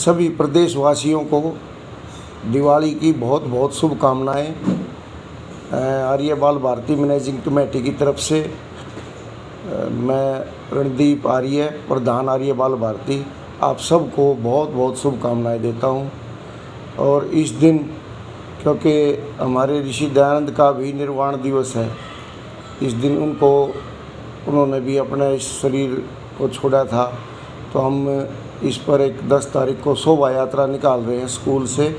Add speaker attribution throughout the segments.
Speaker 1: सभी प्रदेशवासियों को दिवाली की बहुत बहुत शुभकामनाएं। आर्य बाल भारती मैनेजिंग कमेटी की तरफ से मैं रणदीप आर्य, प्रधान आर्य बाल भारती, आप सबको बहुत बहुत शुभकामनाएं देता हूं। और इस दिन क्योंकि हमारे ऋषि दयानंद का भी निर्वाण दिवस है, इस दिन उन्होंने भी अपने इस शरीर को छोड़ा था, तो हम इस पर एक 10 तारीख को शोभा यात्रा निकाल रहे हैं स्कूल से।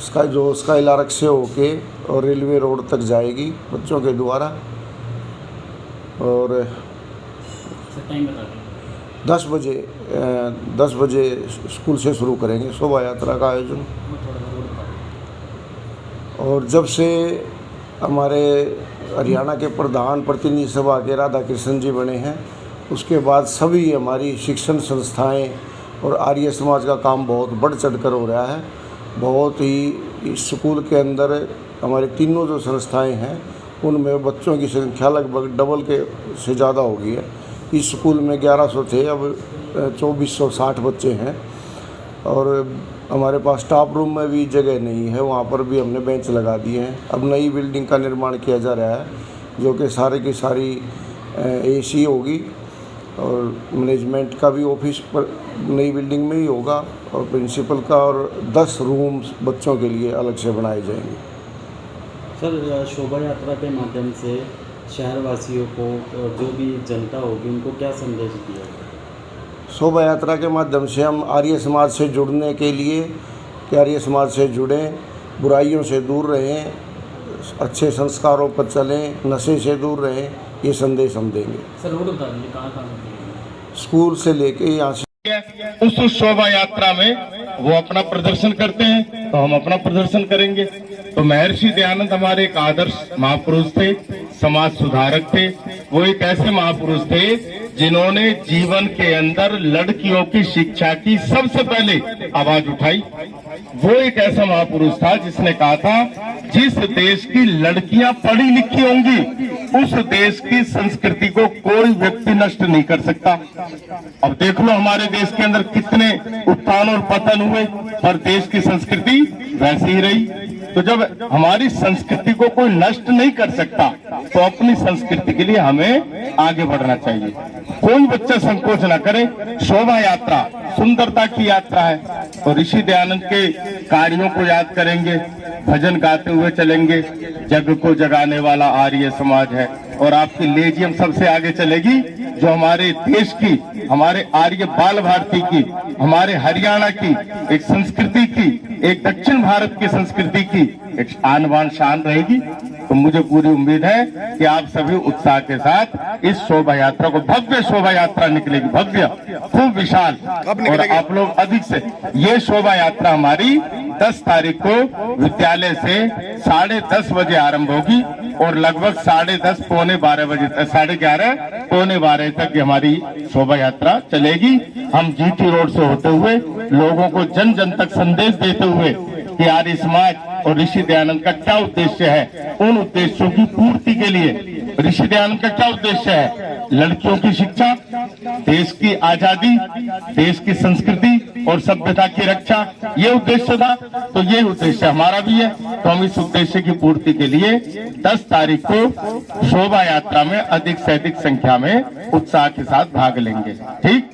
Speaker 1: स्काई लार्क से होके और रेलवे रोड तक जाएगी बच्चों के द्वारा। और
Speaker 2: टाइम बता दें।
Speaker 1: 10 बजे स्कूल से शुरू करेंगे शोभा यात्रा का आयोजन। और जब से हमारे हरियाणा के प्रधान प्रतिनिधि सभा के राधा कृष्ण जी बने हैं, उसके बाद सभी हमारी शिक्षण संस्थाएं और आर्य समाज का काम बहुत बढ़ चढ़कर हो रहा है। बहुत ही इस स्कूल के अंदर हमारे तीनों जो संस्थाएं हैं उनमें बच्चों की संख्या लगभग डबल के से ज़्यादा हो गई है। इस स्कूल में 1100 थे, अब 2460 बच्चे हैं। और हमारे पास स्टाफ रूम में भी जगह नहीं है, वहाँ पर भी हमने बेंच लगा दिए हैं। अब नई बिल्डिंग का निर्माण किया जा रहा है, जो कि सारे की सारी AC होगी, और मैनेजमेंट का भी ऑफिस पर नई बिल्डिंग में ही होगा, और प्रिंसिपल का, और 10 रूम्स बच्चों के लिए अलग से बनाए जाएंगे।
Speaker 3: सर, शोभा यात्रा के माध्यम से शहरवासियों को और जो भी जनता होगी उनको क्या संदेश दिया है?
Speaker 1: शोभा यात्रा के माध्यम से हम आर्य समाज से जुड़ने के लिए, कि आर्य समाज से जुड़ें, बुराइयों से दूर रहें, अच्छे संस्कारों पर चलें, नशे से दूर रहें, ये संदेश हम देंगे।
Speaker 2: सर, रोड बता दीजिए कहाँ
Speaker 1: स्कूल से लेके यहाँ से।
Speaker 4: उस शोभा यात्रा में वो अपना प्रदर्शन करते हैं तो हम अपना प्रदर्शन करेंगे। तो महर्षि दयानंद हमारे एक आदर्श महापुरुष थे, समाज सुधारक थे। वो एक ऐसे महापुरुष थे जिन्होंने जीवन के अंदर लड़कियों की शिक्षा की सबसे पहले आवाज उठाई। वो एक ऐसा महापुरुष था जिसने कहा था, जिस देश की लड़कियां पढ़ी लिखी होंगी उस देश की संस्कृति को कोई व्यक्ति नष्ट नहीं कर सकता। अब देख लो हमारे देश के अंदर कितने उत्थान और पतन हुए, पर देश की संस्कृति वैसी ही रही। तो जब हमारी संस्कृति को कोई नष्ट नहीं कर सकता, तो अपनी संस्कृति के लिए हमें आगे बढ़ना चाहिए। कोई बच्चा संकोच न करे। शोभा यात्रा सुंदरता की यात्रा है, तो ऋषि दयानंद के कार्यों को याद करेंगे, भजन गाते हुए चलेंगे। जग को जगाने वाला आर्य समाज है, और आपकी लेजियम सबसे आगे चलेगी, जो हमारे देश की, हमारे आर्य बाल भारती की, हमारे हरियाणा की एक संस्कृति की, एक दक्षिण भारत की संस्कृति की एक आन बान शान रहेगी। तो मुझे पूरी उम्मीद है कि आप सभी उत्साह के साथ इस शोभा यात्रा को, भव्य शोभा यात्रा निकलेगी, भव्य, खूब विशाल, और आप लोग अधिक से। ये शोभा यात्रा हमारी 10 तारीख को विद्यालय से 10:30 बजे आरंभ होगी, और लगभग 10:30 पौने 12 बजे तक, 11:30 पौने 12 तक हमारी शोभा यात्रा चलेगी। हम GT रोड से होते हुए लोगों को जन जन तक संदेश देते हुए कि आर्य समाज और ऋषि दयानंद का क्या उद्देश्य है, उन उद्देश्यों की पूर्ति के लिए ऋषि दयानंद का क्या उद्देश्य है, लड़कियों की शिक्षा, देश की आजादी, देश की संस्कृति और सभ्यता की रक्षा, ये उद्देश्य था। तो ये उद्देश्य हमारा भी है। तो हम इस उद्देश्य की पूर्ति के लिए 10 तारीख को शोभा यात्रा में अधिक से अधिक संख्या में उत्साह के साथ भाग लेंगे। ठीक।